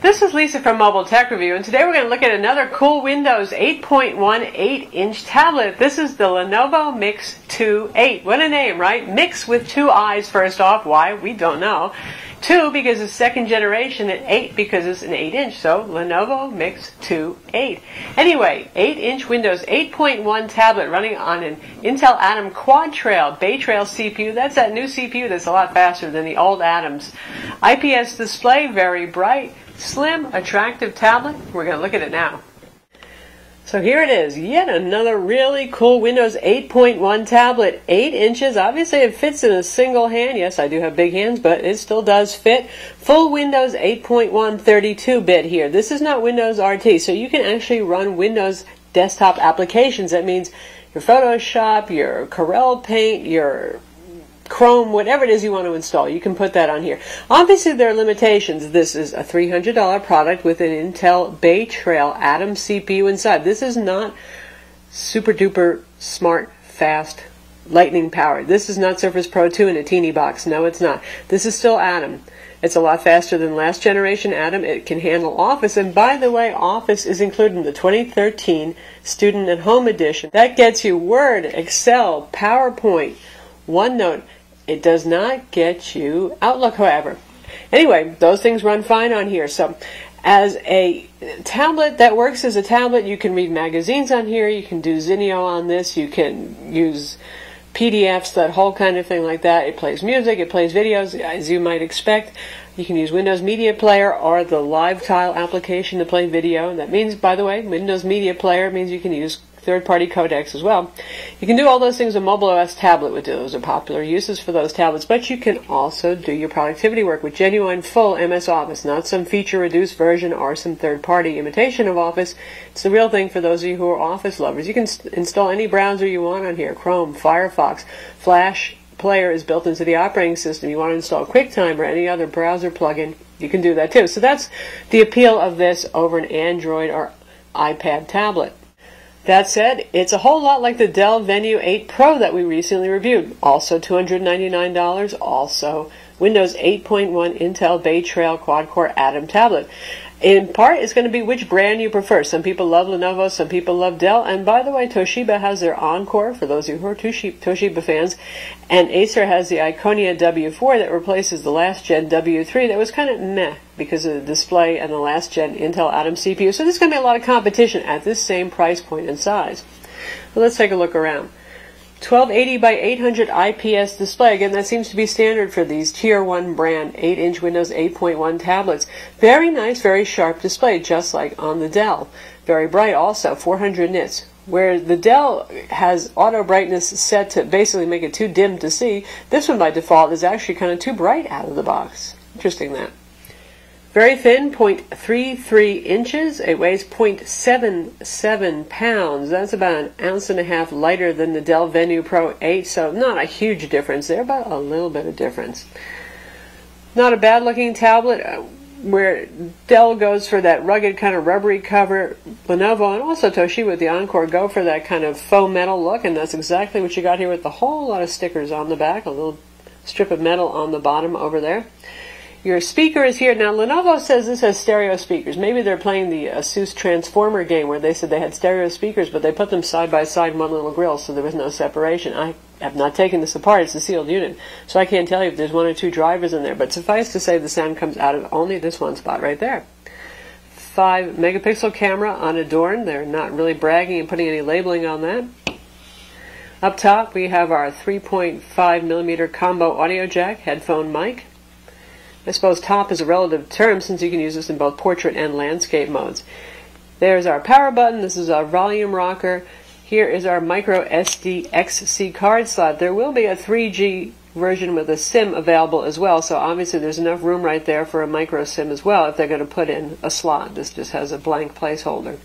This is Lisa from Mobile Tech Review, and today we're going to look at another cool Windows 8.1 8-inch tablet. This is the Lenovo MiiX2-8. What a name, right? Mix with two I's first off. Why? We don't know. 2 because it's second generation, and 8 because it's an 8-inch. So Lenovo MiiX2-8. Anyway, 8-inch Windows 8.1 tablet running on an Intel Atom Quad Trail Bay Trail CPU. That's that new CPU that's a lot faster than the old Atoms. IPS display, very bright. Slim, attractive tablet. We're going to look at it now. So here it is, yet another really cool Windows 8.1 tablet. 8 inches. Obviously it fits in a single hand. Yes, I do have big hands, but it still does fit. Full Windows 8.1 32-bit here. This is not Windows RT, so you can actually run Windows desktop applications. That means your Photoshop, your Corel Paint, your Chrome, whatever it is you want to install, you can put that on here. Obviously, there are limitations. This is a $300 product with an Intel Bay Trail Atom CPU inside. This is not super duper smart, fast, lightning powered. This is not Surface Pro 2 in a teeny box. No, it's not. This is still Atom. It's a lot faster than last generation Atom. It can handle Office, and by the way, Office is included in the 2013 Student at Home Edition. That gets you Word, Excel, PowerPoint, OneNote. It does not get you Outlook, however. Anyway, those things run fine on here. So as a tablet that works as a tablet, you can read magazines on here. You can do Zinio on this. You can use PDFs, that whole kind of thing like that. It plays music. It plays videos, as you might expect. You can use Windows Media Player or the Live Tile application to play video. That means, by the way, Windows Media Player means you can use third-party codecs as well. You can do all those things a mobile OS tablet would do. Those are popular uses for those tablets, but you can also do your productivity work with genuine full MS Office, not some feature-reduced version or some third-party imitation of Office. It's the real thing for those of you who are Office lovers. You can install any browser you want on here, Chrome, Firefox, Flash Player is built into the operating system. You want to install QuickTime or any other browser plugin, you can do that too. So that's the appeal of this over an Android or iPad tablet. That said, it's a whole lot like the Dell Venue 8 Pro that we recently reviewed. Also $299, also Windows 8.1 Intel Bay Trail Quad-Core Atom tablet. In part, it's going to be which brand you prefer. Some people love Lenovo, some people love Dell, and by the way, Toshiba has their Encore, for those of you who are Toshiba fans, and Acer has the Iconia W4 that replaces the last-gen W3 that was kind of meh because of the display and the last-gen Intel Atom CPU. So there's going to be a lot of competition at this same price point and size. But let's take a look around. 1280 by 800 IPS display. Again, that seems to be standard for these Tier 1 brand 8-inch Windows 8.1 tablets. Very nice, very sharp display, just like on the Dell. Very bright also, 400 nits. Where the Dell has auto brightness set to basically make it too dim to see, this one by default is actually kind of too bright out of the box. Interesting that. Very thin, 0.33 inches. It weighs 0.77 pounds. That's about an ounce and a half lighter than the Dell Venue Pro 8, so not a huge difference there, but a little bit of difference. Not a bad looking tablet. Where Dell goes for that rugged kind of rubbery cover, Lenovo and also Toshiba with the Encore go for that kind of faux metal look, and that's exactly what you got here with a whole lot of stickers on the back, a little strip of metal on the bottom over there. Your speaker is here. Now, Lenovo says this has stereo speakers. Maybe they're playing the Asus Transformer game where they said they had stereo speakers, but they put them side by side in one little grill, so there was no separation. I have not taken this apart. It's a sealed unit, so I can't tell you if there's one or two drivers in there, but suffice to say the sound comes out of only this one spot right there. 5-megapixel camera unadorned. They're not really bragging and putting any labeling on that. Up top, we have our 3.5 millimeter combo audio jack headphone mic. I suppose top is a relative term since you can use this in both portrait and landscape modes. There's our power button. This is our volume rocker. Here is our micro SD XC card slot. There will be a 3G version with a SIM available as well, so obviously there's enough room right there for a micro SIM as well if they're going to put in a slot. This just has a blank placeholder.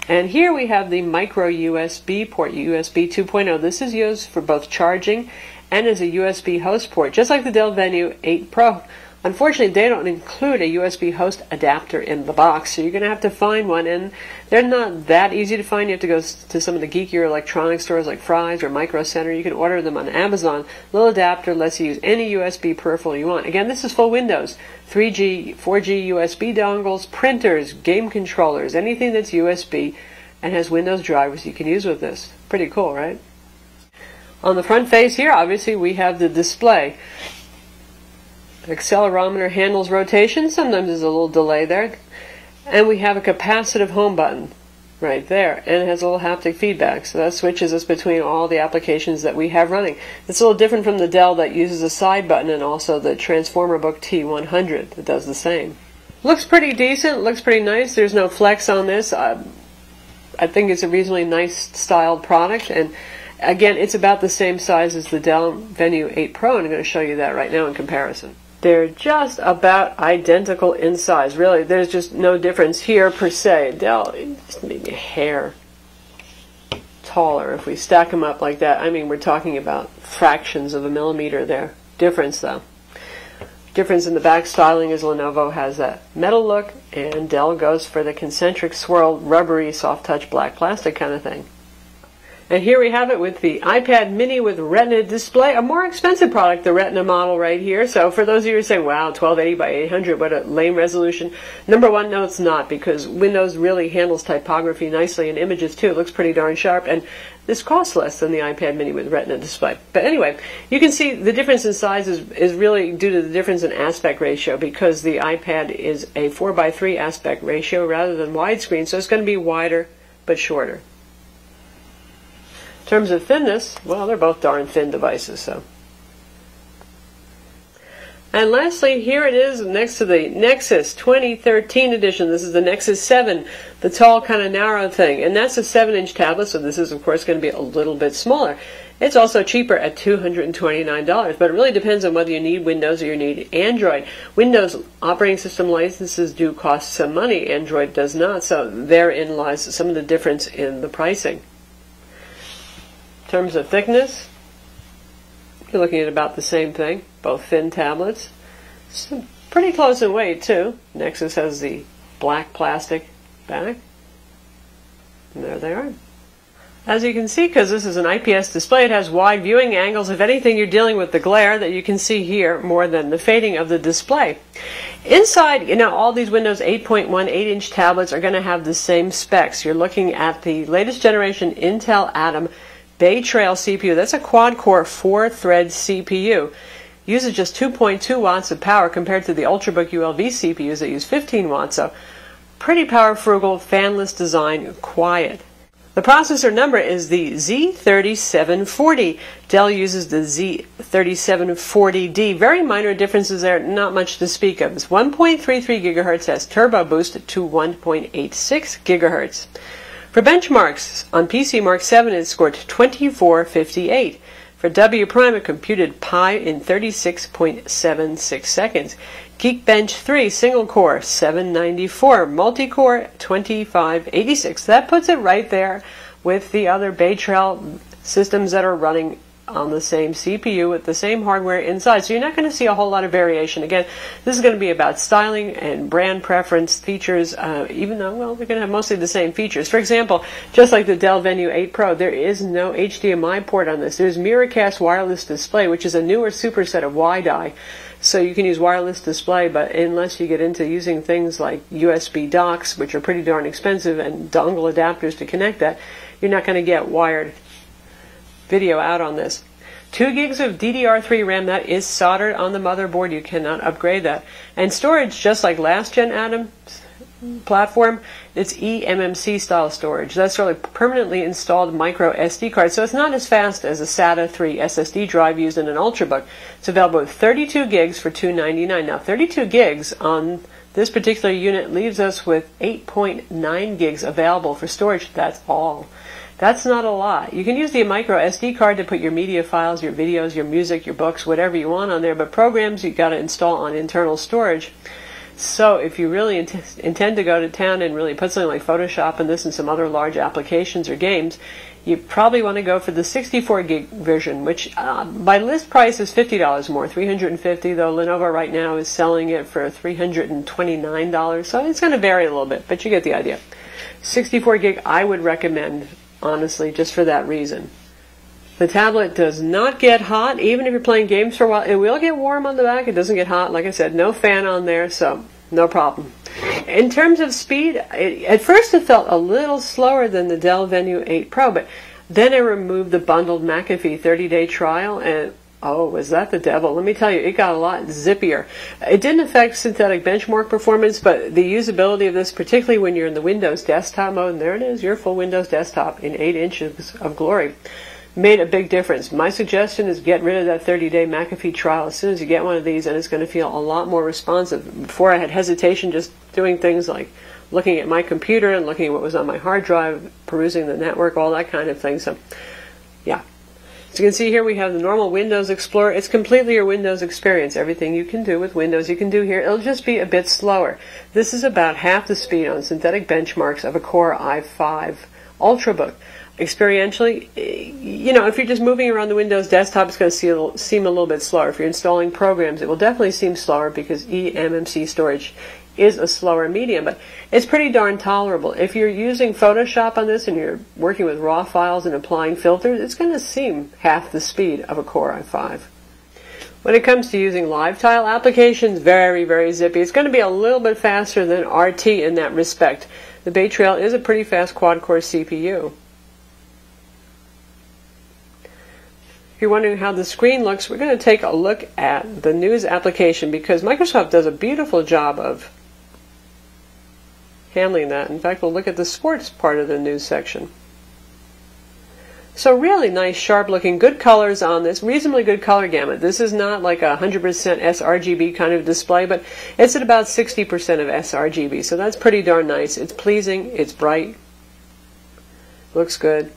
And here we have the micro USB port, USB 2.0. This is used for both charging and as a USB host port, just like the Dell Venue 8 Pro. Unfortunately, they don't include a USB host adapter in the box, so you're going to have to find one, and they're not that easy to find. You have to go to some of the geekier electronic stores like Fry's or Micro Center. You can order them on Amazon. Little adapter lets you use any USB peripheral you want. Again, this is full Windows. 3G, 4G USB dongles, printers, game controllers, anything that's USB and has Windows drivers you can use with this. Pretty cool, right? On the front face here, obviously, we have the display. Accelerometer handles rotation. Sometimes there's a little delay there. And we have a capacitive home button right there. And it has a little haptic feedback. So that switches us between all the applications that we have running. It's a little different from the Dell that uses a side button, and also the Transformer Book T100 that does the same. Looks pretty decent. Looks pretty nice. There's no flex on this. I think it's a reasonably nice styled product. And again, it's about the same size as the Dell Venue 8 Pro. And I'm going to show you that right now in comparison. They're just about identical in size. Really, there's just no difference here per se. Dell, just maybe a hair taller. If we stack them up like that, I mean, we're talking about fractions of a millimeter there. Difference, though. Difference in the back styling is Lenovo has that metal look, and Dell goes for the concentric swirled, rubbery, soft touch black plastic kind of thing. And here we have it with the iPad mini with Retina display, a more expensive product, the Retina model right here. So for those of you who are saying, wow, 1280 by 800, what a lame resolution. Number one, no, it's not, because Windows really handles typography nicely and images too. It looks pretty darn sharp, and this costs less than the iPad mini with Retina display. But anyway, you can see the difference in size is really due to the difference in aspect ratio, because the iPad is a 4:3 aspect ratio rather than widescreen, so it's going to be wider but shorter. In terms of thinness, well, they're both darn thin devices. So. And lastly, here it is next to the Nexus 2013 edition. This is the Nexus 7, the tall, kind of narrow thing. And that's a 7-inch tablet, so this is, of course, going to be a little bit smaller. It's also cheaper at $229, but it really depends on whether you need Windows or you need Android. Windows operating system licenses do cost some money. Android does not, so therein lies some of the difference in the pricing. In terms of thickness, you're looking at about the same thing, both thin tablets. So pretty close in weight too. Nexus has the black plastic back. And there they are. As you can see, because this is an IPS display, it has wide viewing angles. If anything, you're dealing with the glare that you can see here more than the fading of the display. Inside, all these Windows 8.1 8-inch tablets are going to have the same specs. You're looking at the latest generation Intel Atom Bay Trail CPU. That's a quad-core 4-thread CPU. Uses just 2.2 watts of power compared to the Ultrabook ULV CPUs that use 15 watts. So pretty power frugal, fanless design, quiet. The processor number is the Z3740. Dell uses the Z3740D. Very minor differences there, not much to speak of. It's 1.33 gigahertz, has turbo boost to 1.86 gigahertz. For benchmarks, on PC Mark 7 it scored 2458. For W Prime it computed pi in 36.76 seconds. Geekbench 3 single core 794, multi-core 2586. That puts it right there with the other Bay Trail systems that are running on the same CPU with the same hardware inside. So you're not going to see a whole lot of variation. Again, this is going to be about styling and brand preference features, even though, well, they're going to have mostly the same features. For example, just like the Dell Venue 8 Pro, there is no HDMI port on this. There's Miracast wireless display, which is a newer superset of WiDi. So you can use wireless display, but unless you get into using things like USB docks, which are pretty darn expensive, and dongle adapters to connect that, you're not going to get wired video out on this. 2 gigs of DDR3 RAM, that is soldered on the motherboard. You cannot upgrade that. And storage, just like last gen Atom platform, it's eMMC style storage. That's really permanently installed micro SD card, so it's not as fast as a SATA 3 SSD drive used in an Ultrabook. It's available with 32 gigs for $299. Now 32 gigs on this particular unit leaves us with 8.9 gigs available for storage. That's all. That's not a lot. You can use the micro SD card to put your media files, your videos, your music, your books, whatever you want on there, but programs you've got to install on internal storage. So if you really intend to go to town and really put something like Photoshop in this and some other large applications or games, you probably want to go for the 64 gig version, which by list price is $50 more, $350, though Lenovo right now is selling it for $329, so it's going to vary a little bit, but you get the idea. 64 gig I would recommend, honestly, just for that reason. The tablet does not get hot, even if you're playing games for a while. It will get warm on the back. It doesn't get hot. Like I said, no fan on there, so no problem. In terms of speed, at first it felt a little slower than the Dell Venue 8 Pro, but then I removed the bundled McAfee 30-day trial, and oh, was that the devil? Let me tell you, it got a lot zippier. It didn't affect synthetic benchmark performance, but the usability of this, particularly when you're in the Windows desktop mode, and there it is, your full Windows desktop in 8 inches of glory, made a big difference. My suggestion is get rid of that 30-day McAfee trial as soon as you get one of these, and it's going to feel a lot more responsive. Before I had hesitation just doing things like looking at my computer and looking at what was on my hard drive, perusing the network, all that kind of thing. So, yeah. As you can see here, we have the normal Windows Explorer. It's completely your Windows experience. Everything you can do with Windows, you can do here. It'll just be a bit slower. This is about half the speed on synthetic benchmarks of a Core i5 Ultrabook. Experientially, you know, if you're just moving around the Windows desktop, it's going to seem a little bit slower. If you're installing programs, it will definitely seem slower because eMMC storage is a slower medium, but it's pretty darn tolerable. If you're using Photoshop on this and you're working with raw files and applying filters, it's going to seem half the speed of a Core i5. When it comes to using live tile applications, very, very zippy. It's going to be a little bit faster than RT in that respect. The Bay Trail is a pretty fast quad-core CPU. If you're wondering how the screen looks, we're going to take a look at the news application because Microsoft does a beautiful job of handling that. In fact, we'll look at the sports part of the news section. So really nice, sharp-looking, good colors on this, reasonably good color gamut. This is not like a 100% sRGB kind of display, but it's at about 60% of sRGB, so that's pretty darn nice. It's pleasing, it's bright, looks good.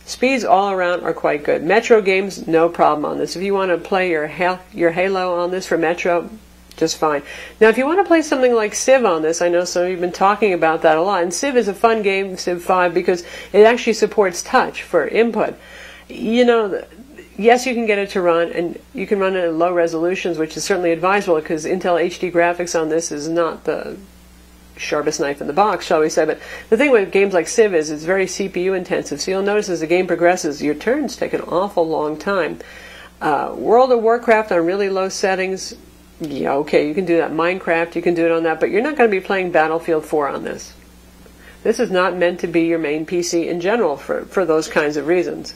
Speeds all around are quite good. Metro games, no problem on this. If you want to play your Halo on this for Metro, just fine. Now, if you want to play something like Civ on this, I know some of you have been talking about that a lot, and Civ is a fun game, Civ 5, because it actually supports touch for input. You know, yes, you can get it to run, and you can run it at low resolutions, which is certainly advisable because Intel HD graphics on this is not the sharpest knife in the box, shall we say. But the thing with games like Civ is it's very CPU intensive, so you'll notice as the game progresses, your turns take an awful long time. World of Warcraft on really low settings, yeah, okay, you can do that. Minecraft, you can do it on that, but you're not going to be playing Battlefield 4 on this. This is not meant to be your main PC in general for those kinds of reasons.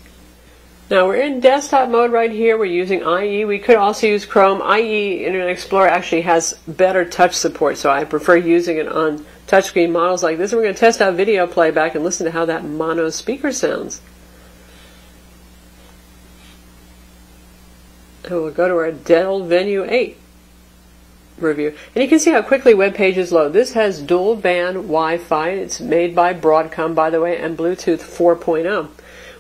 Now we're in desktop mode right here. We're using IE. We could also use Chrome. IE Internet Explorer actually has better touch support, so I prefer using it on touchscreen models like this. And we're going to test out video playback and listen to how that mono speaker sounds. And we'll go to our Dell Venue 8 review. And you can see how quickly web pages load. This has dual band Wi-Fi. It's made by Broadcom, by the way, and Bluetooth 4.0.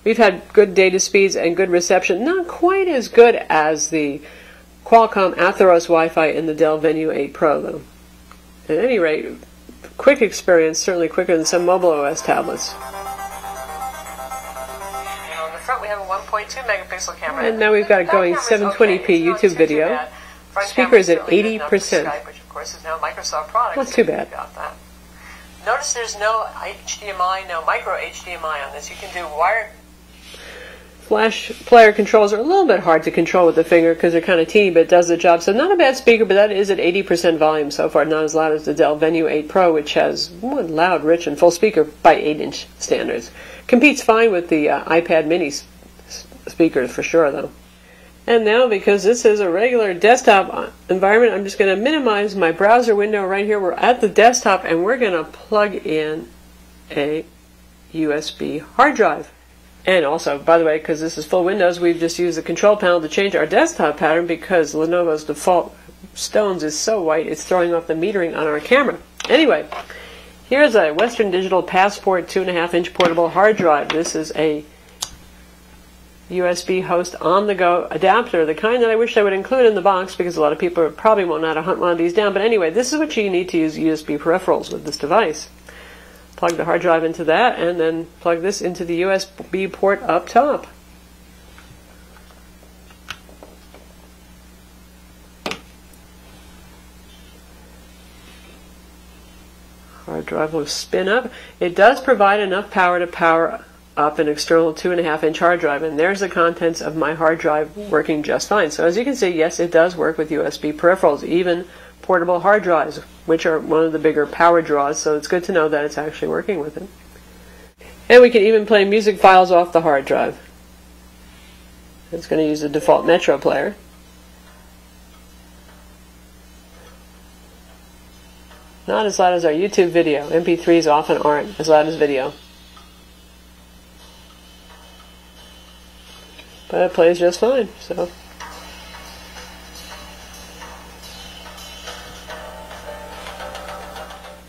We've had good data speeds and good reception. Not quite as good as the Qualcomm Atheros Wi-Fi in the Dell Venue 8 Pro, though. At any rate, quick experience, certainly quicker than some mobile OS tablets. And on the front we have a 1.2 megapixel camera. And now we've got it going 720p YouTube video. Speaker is at 80%. Which of course is now Microsoft product. Not too bad. Notice there's no HDMI, no micro HDMI on this. You can do wired. Flash player controls are a little bit hard to control with the finger because they're kind of teeny, but it does the job. So not a bad speaker, but that is at 80% volume so far. Not as loud as the Dell Venue 8 Pro, which has one loud, rich, and full speaker by 8-inch standards. Competes fine with the iPad mini speakers for sure, though. And now, because this is a regular desktop environment, I'm just going to minimize my browser window right here. We're at the desktop, and we're going to plug in a USB hard drive. And also, by the way, because this is full Windows, we've just used the control panel to change our desktop pattern because Lenovo's default stones is so white, it's throwing off the metering on our camera. Anyway, here's a Western Digital Passport 2.5-inch portable hard drive. This is a USB host on-the-go adapter, the kind that I wish I would include in the box because a lot of people probably won't know how to hunt one of these down. But anyway, this is what you need to use USB peripherals with this device. Plug the hard drive into that, and then plug this into the USB port up top. Hard drive will spin up. It does provide enough power to power up an external 2.5-inch hard drive, and there's the contents of my hard drive working just fine. So as you can see, yes, it does work with USB peripherals, even portable hard drives, which are one of the bigger power draws, so it's good to know that it's actually working with it. And we can even play music files off the hard drive. It's going to use the default Metro player. Not as loud as our YouTube video. MP3s often aren't as loud as video. But it plays just fine, so.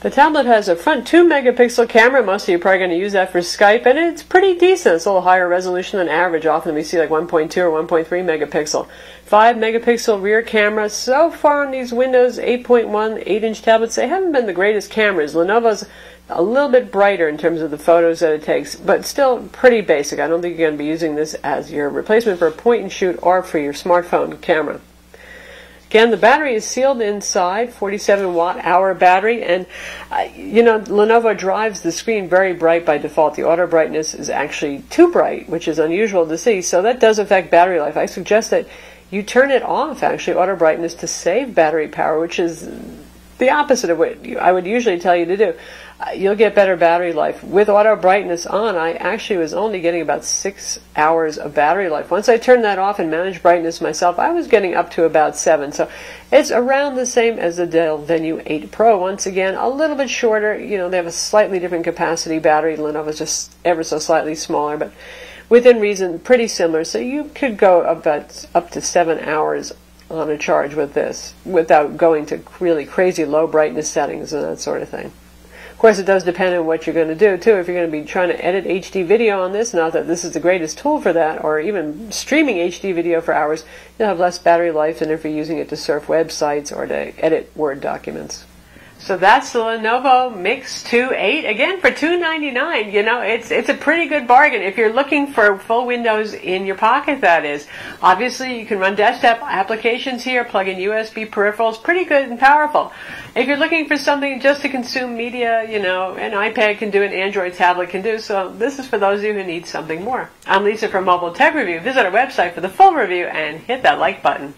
The tablet has a front 2-megapixel camera. Most of you are probably going to use that for Skype, and it's pretty decent. It's a little higher resolution than average. Often we see like 1.2 or 1.3 megapixel. 5-megapixel rear camera. So far on these Windows 8.1 8-inch tablets, they haven't been the greatest cameras. Lenovo's a little bit brighter in terms of the photos that it takes, but still pretty basic. I don't think you're going to be using this as your replacement for a point-and-shoot or for your smartphone camera. Again, the battery is sealed inside, 47 watt-hour battery, and you know, Lenovo drives the screen very bright by default. The auto brightness is actually too bright, which is unusual to see, so that does affect battery life. I suggest that you turn it off, actually, auto brightness, to save battery power, which is the opposite of what I would usually tell you to do. You'll get better battery life. With auto brightness on, I actually was only getting about 6 hours of battery life. Once I turned that off and managed brightness myself, I was getting up to about 7. So it's around the same as the Dell Venue 8 Pro. Once again, a little bit shorter. You know, they have a slightly different capacity battery. Lenovo's just ever so slightly smaller, but within reason, pretty similar. So you could go about up to 7 hours on a charge with this without going to really crazy low brightness settings and that sort of thing. Of course, it does depend on what you're going to do, too. If you're going to be trying to edit HD video on this, not that this is the greatest tool for that, or even streaming HD video for hours, you'll have less battery life than if you're using it to surf websites or to edit Word documents. So that's the Lenovo MiiX2-8, again for $299. You know, it's a pretty good bargain if you're looking for full Windows in your pocket, that is. Obviously, you can run desktop applications here, plug in USB peripherals, pretty good and powerful. If you're looking for something just to consume media, you know, an iPad can do, an Android tablet can do, so this is for those of you who need something more. I'm Lisa from Mobile Tech Review. Visit our website for the full review and hit that like button.